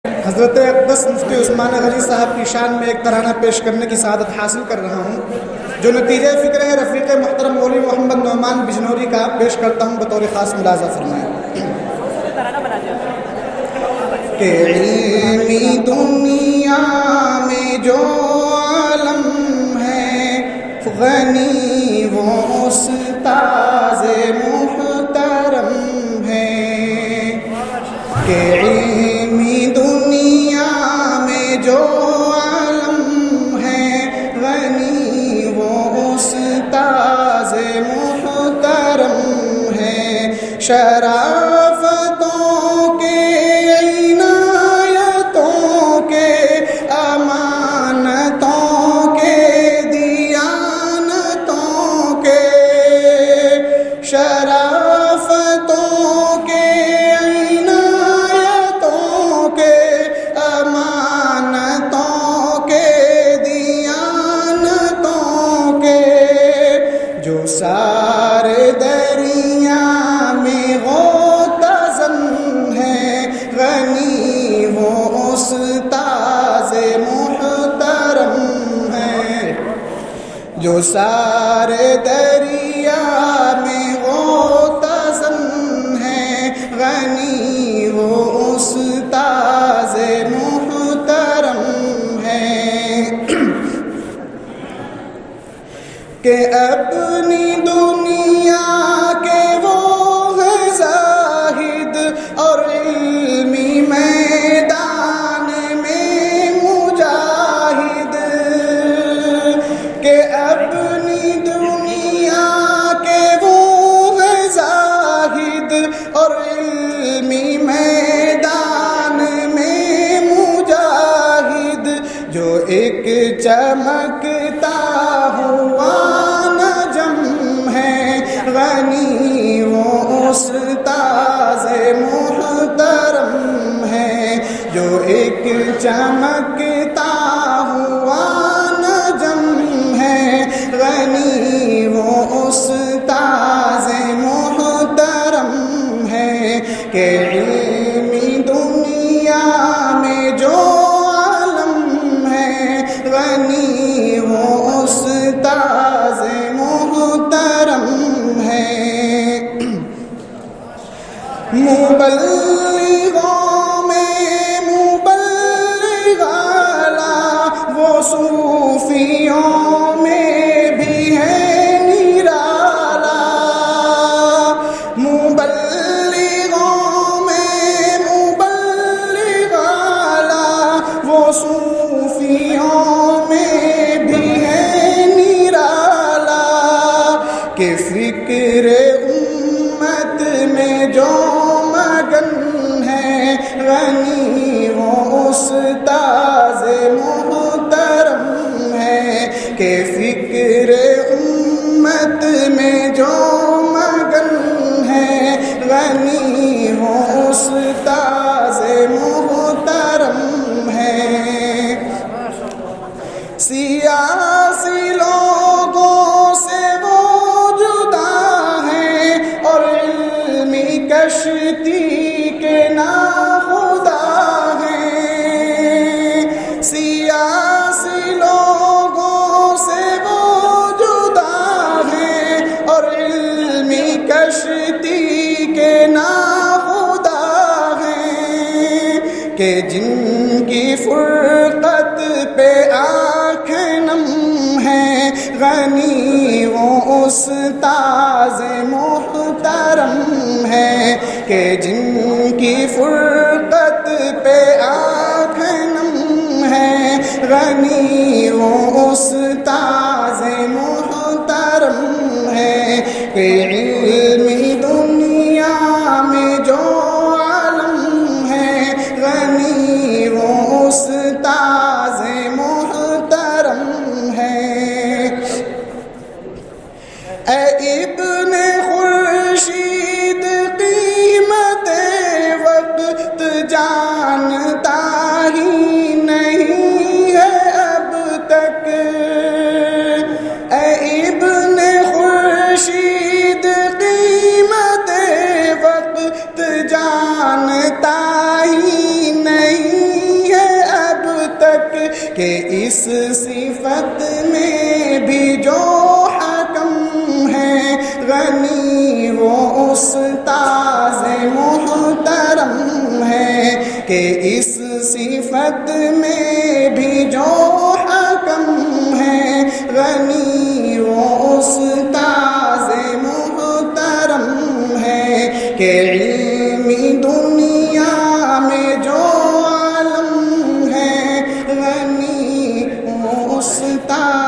حضرت اقدس مفتی عثمان غنی صاحب کی شان میں ایک ترانہ پیش کرنے کی سعادت حاصل کر رہا ہوں، جو نتیجہ فکر ہے رفیق محترم مولوی محمد نعمان بجنوری کا پیش کرتا ہوں بطور خاص ملاحظہ فرمائیں کہ علمی دنیا میں جو عالم ہے غنی وہ استاذ محترم ہے، کہ علمی دنیا میں جو عالم ہے غنی وہ استاذ محترم ہے، شرافتوں کے عنایتوں کے امانتوں کے دیانتوں کے شرافتوں کے عنایتوں کے امانتوں کے دیانتوں کے جو سارے دریا میں غوطہ ہے غنی وہ استاذ محترم ہے، جو سارے دریا میں غوطہ ہے غنی وہ استاذ محترم ہے، کہ اپنی دنیا کے وہ ہے زاہد اور علمی میدان میں مجاہد، کہ اپنی دنیا کے وہ ہے زاہد اور علمی میدان میں مجاہد، جو ایک چمکتا ہوا نجم ہے غنی وہ استاذ محترم ہے، جو ایک چمکتا ہوا نجم ہے غنی وہ استاذ محترم ہے، کہ علمی دنیا میں جو عالم ہے غنی وہ استاذ محترم ہے، مبلغوں میں مبلغ اعلیٰ وہ صوفیوں میں بھی ہے نرالا، مبلغوں میں مبلغ اعلیٰ وہ صوفیوں میں بھی ہے نرالا، کہ فکر امت میں جو مگن ہے غنی وہ استاذ محترم ہے، کہ فکر امت میں جو مگن ہے غنی وہ استاذ محترم ہے، سیاسی لوگوں سے وہ جدا ہے اور علمی کشتی کے ناخدا ہیں، سیاسی لوگوں سے وہ جدا ہیں اور علمی کشتی کے ناخدا ہیں، کہ جن کی فرقت پہ آنکھ نم ہے غنی وہ استاذ محترم ہے، کہ جن کی فرقت پہ آنکھ نم ہے غنی وہ استاذ محترم ہے، کہ علمی دنیا میں جو عالم ہے غنی وہ استاذ محترم ہے، اے ابن خورشید قیمت وقت جان کہ اس صفت میں بھی جو حکم ہے غنی وہ استاذ محترم ہے، کہ اس صفت میں بھی جو حکم ہے غنی وہ استاذ محترم ہے، کہ علمی دنیا میں جو عالم ہے غنی وہ استاذ